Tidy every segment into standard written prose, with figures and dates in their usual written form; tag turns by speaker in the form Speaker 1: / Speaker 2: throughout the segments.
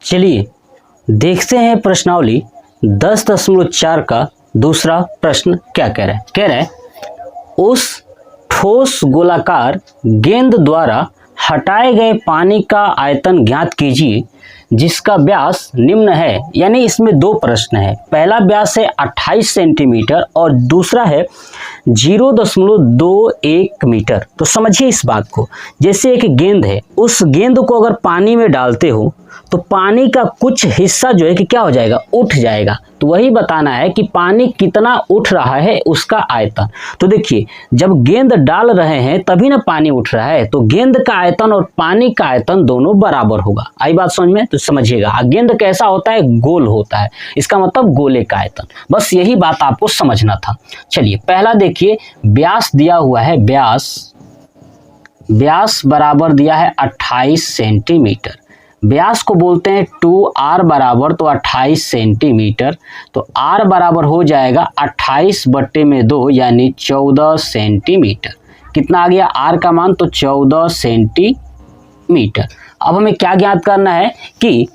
Speaker 1: चलिए देखते हैं प्रश्नावली 10.4 का दूसरा प्रश्न क्या कह रहा है। कह रहा है उस ठोस गोलाकार गेंद द्वारा हटाए गए पानी का आयतन ज्ञात कीजिए जिसका व्यास निम्न है। यानी इसमें दो प्रश्न है, पहला व्यास है 28 सेंटीमीटर और दूसरा है 0.21 मीटर। तो समझिए इस बात को, जैसे एक गेंद है, उस गेंद को अगर पानी में डालते हो तो पानी का कुछ हिस्सा जो है कि क्या हो जाएगा, उठ जाएगा। तो वही बताना है कि पानी कितना उठ रहा है उसका आयतन। तो देखिए जब गेंद डाल रहे हैं तभी ना पानी उठ रहा है, तो गेंद का आयतन और पानी का आयतन दोनों बराबर होगा। आई बात समझ में? तो समझिएगा गेंद कैसा होता है, गोल होता है, इसका मतलब गोले का आयतन। बस यही बात आपको समझना था। चलिए पहला देखिए, व्यास दिया हुआ है, व्यास बराबर दिया है 28 सेंटीमीटर। व्यास को बोलते हैं 2r बराबर तो 28 सेंटीमीटर। तो r बराबर हो जाएगा 28/2 यानी 14 सेंटीमीटर। कितना आ गया r का मान? तो 14 सेंटीमीटर। अब हमें क्या ज्ञात करना है कि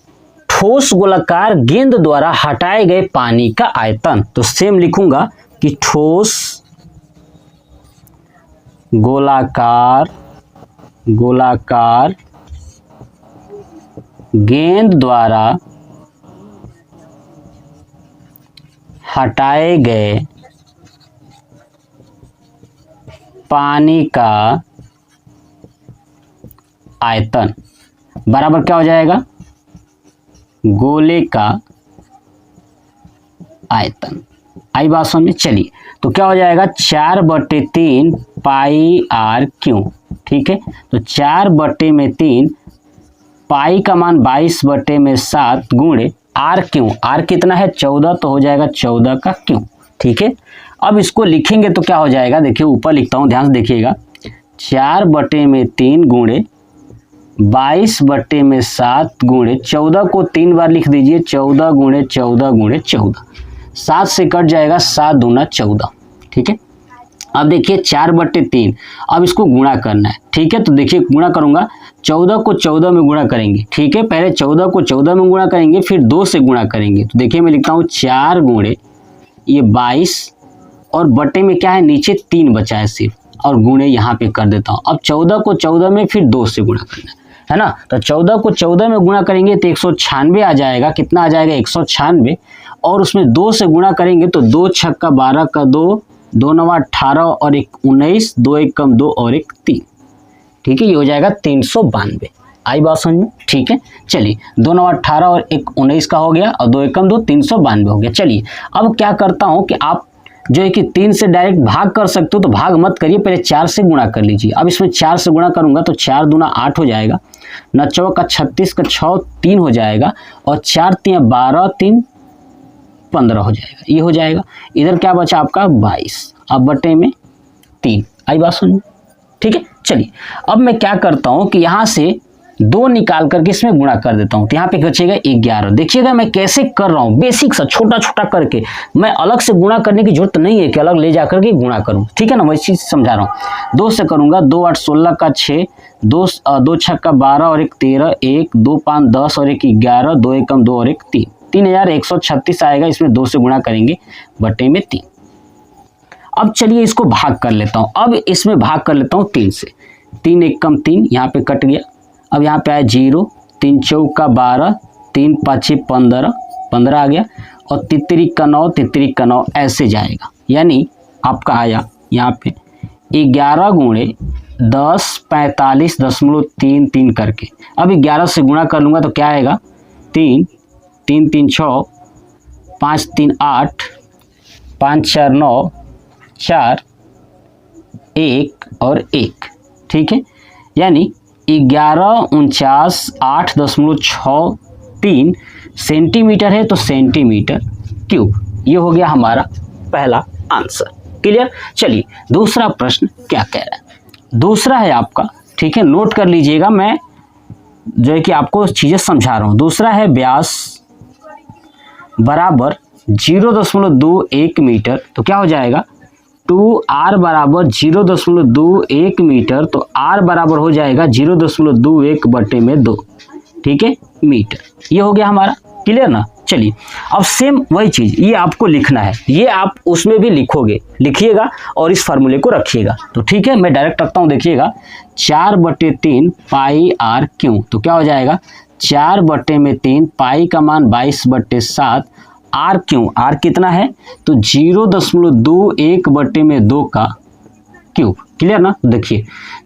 Speaker 1: ठोस गोलाकार गेंद द्वारा हटाए गए पानी का आयतन। तो सेम लिखूंगा कि ठोस गोलाकार गेंद द्वारा हटाए गए पानी का आयतन बराबर क्या हो जाएगा, गोले का आयतन। आई बात समझ में? चलिए तो क्या हो जाएगा 4/3 पाई r क्यों। ठीक है, तो 4/3 पाई का मान 22/7 गुणे r क्यों। r कितना है 14, तो हो जाएगा 14 का क्यों। ठीक है, अब इसको लिखेंगे तो क्या हो जाएगा, देखिए ऊपर लिखता हूँ, ध्यान से देखिएगा। 4/3 गुणे 22/7 गुणे 14 को 3 बार लिख दीजिए, 14 गुणे 14 गुणे 14, 7 से कट जाएगा, 7 दूना 14। ठीक है, अब देखिए 4/3, अब इसको गुणा करना है। ठीक है, तो देखिए गुणा करूंगा, 14 को 14 में गुणा करेंगे। ठीक है, पहले 14 को 14 में गुणा करेंगे, फिर 2 से गुणा करेंगे। तो देखिए मैं लिखता हूँ 4 गुणे ये 22 और बटे में क्या है, नीचे 3 बचा है सिर्फ, और गुणे यहाँ पे कर देता हूँ। अब 14 को 14 में फिर 2 से गुणा करना है ना। तो 14 को 14 में गुणा करेंगे तो 196 आ जाएगा। कितना आ जाएगा, 196, और उसमें 2 से गुणा करेंगे तो 2 छक्का 12 का 2, 2 9 18 और 1 19, 2 1 कम 2 और 1 3। ठीक है, ये हो जाएगा 392। आई बात समझ में? ठीक है, चलिए 2 9 18 और 1 19 का हो गया, और 2 1 कम 2, 392 हो गया। चलिए अब क्या करता हूँ कि आप जो है कि 3 से डायरेक्ट भाग कर सकते हो, तो भाग मत करिए, पहले 4 से गुणा कर लीजिए। अब इसमें 4 से गुणा करूंगा तो 4 दूना 8 हो जाएगा, 9 चौका 36 का 6 3 हो जाएगा, और 4 3 12 3 15 हो जाएगा, ये हो जाएगा। इधर क्या बचा आपका 22, अब बटे में 3। आई बात सुन? ठीक है, चलिए अब मैं क्या करता हूँ कि यहाँ से 2 निकाल करके इसमें गुणा कर देता हूँ, तो यहाँ पे बचेगा 11। देखिएगा मैं कैसे कर रहा हूँ, बेसिक सा छोटा छोटा करके। मैं अलग से गुणा करने की जरूरत नहीं है कि अलग ले जा करके गुणा करूँ। ठीक है ना, वही चीज समझा रहा हूँ। 2 से करूंगा, 2 8 16 का 6, 2 6 का 12 और 1 13, 1 2 5 10 और 1 11, 2 1 कम 2 और 1 3, 3136 आएगा। इसमें 2 से गुणा करेंगे, बटे में 3। अब चलिए इसको भाग कर लेता हूँ। अब इसमें भाग कर लेता हूँ 3 से, 3 1 कम 3, यहाँ पे कट गया। अब यहाँ पे आया 0, 3 चौका 12, 3 5 15, 15 आ गया, और 33 का 9, 33 का 9 ऐसे जाएगा। यानी आपका आया यहाँ पे 11 गुणे 10 45.33 करके। अब 11 से गुणा कर लूँगा तो क्या आएगा, 3 3 3 6, 5 3 8, 5 4 9, 4 1 और 1। ठीक है, यानी 11 49 8.63 सेंटीमीटर है, तो सेंटीमीटर क्यूब। ये हो गया हमारा पहला आंसर। क्लियर? चलिए दूसरा प्रश्न क्या कह रहा है। दूसरा है आपका, ठीक है, नोट कर लीजिएगा, मैं जो है कि आपको चीजें समझा रहा हूं। दूसरा है व्यास बराबर 0.21 मीटर, तो क्या हो जाएगा 2r बराबर 0.21 मीटर, तो r बराबर हो जाएगा 0.21 बटे में 2। ठीक है, मीटर। ये हो गया हमारा, क्लियर ना। चलिए अब सेम वही चीज़ ये आपको लिखना है, ये आप उसमें भी लिखोगे, लिखिएगा और इस फार्मूले को रखिएगा। तो ठीक है, मैं डायरेक्ट रखता हूँ, देखिएगा 4/3 पाई आर क्यू। तो क्या हो जाएगा 4/3 पाई का मान 22/7 आर क्यू। आर कितना है तो 0.21/2 का क्यूब, क्लियर ना। देखिए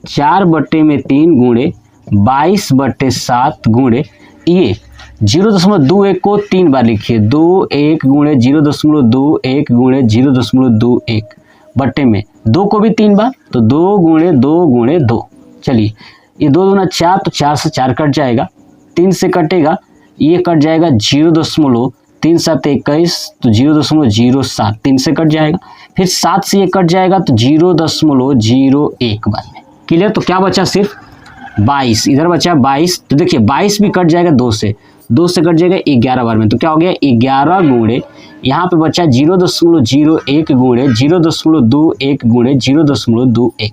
Speaker 1: 4/3 गुणे 22/7 गुणे ये 0.21 को 3 बार लिखिए, 21 गुणे 0.21 गुणे 0.21 बट्टे में 2 को भी 3 बार, तो 2 गुणे 2 गुणे 2। चलिए ये 2 दूना 4, तो 4 से 4 कट जाएगा, 3 से कटेगा, ये कट जाएगा 0.3 7 21, तो 0.07, 3 से कट जाएगा, फिर 7 से ये कट जाएगा तो 0.01 बाद में, क्लियर। तो क्या बचा सिर्फ 22, इधर बचा 22, तो देखिए 22 भी कट जाएगा 2 से कट जाएगा 11 बार में, तो क्या हो गया 11 गुणे, यहाँ पे बचा 0.01 गुणे 0.21 गुणे 0.21।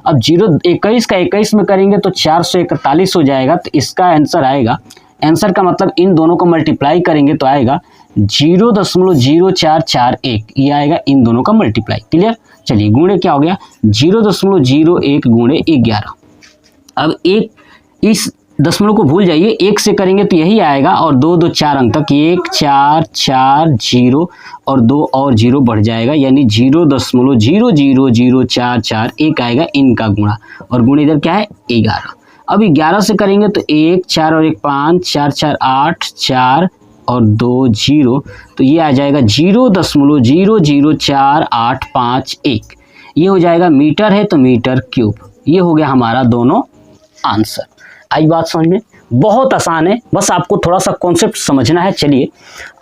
Speaker 1: अब 21 का 21 में करेंगे तो 441 हो जाएगा, तो इसका आंसर आएगा, आंसर का मतलब इन दोनों को मल्टीप्लाई करेंगे तो आएगा 0.0441, ये आएगा इन दोनों का मल्टीप्लाई, क्लियर। चलिए गुणे क्या हो गया 0.01 गुणे 11। अब एक इस दशमलव को भूल जाइए, 1 से करेंगे तो यही आएगा, और 2 2 4 अंक तक 1 4 4 0 और 2 और 0 बढ़ जाएगा, यानी 0.00044 आएगा इनका गुणा, और गुणे इधर क्या है 11। अब 11 से करेंगे तो 1 4 और 1 5 4 4 8 4 और 2 0, तो ये आ जाएगा 0.00481, ये हो जाएगा मीटर है तो मीटर क्यूब। ये हो गया हमारा दोनों आंसर। आई बात समझ में, बहुत आसान है, बस आपको थोड़ा सा कॉन्सेप्ट समझना है। चलिए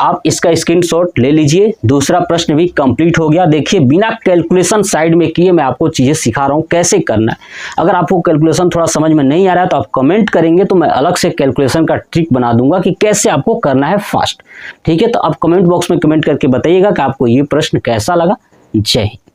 Speaker 1: आप इसका स्क्रीनशॉट ले लीजिए। दूसरा प्रश्न भी कंप्लीट हो गया। देखिए बिना कैलकुलेशन साइड में किए मैं आपको चीज़ें सिखा रहा हूँ कैसे करना है। अगर आपको कैलकुलेशन थोड़ा समझ में नहीं आ रहा है तो आप कमेंट करेंगे, तो मैं अलग से कैलकुलेशन का ट्रिक बना दूंगा कि कैसे आपको करना है फास्ट। ठीक है, तो आप कमेंट बॉक्स में कमेंट करके बताइएगा कि आपको ये प्रश्न कैसा लगा। जय हिंद।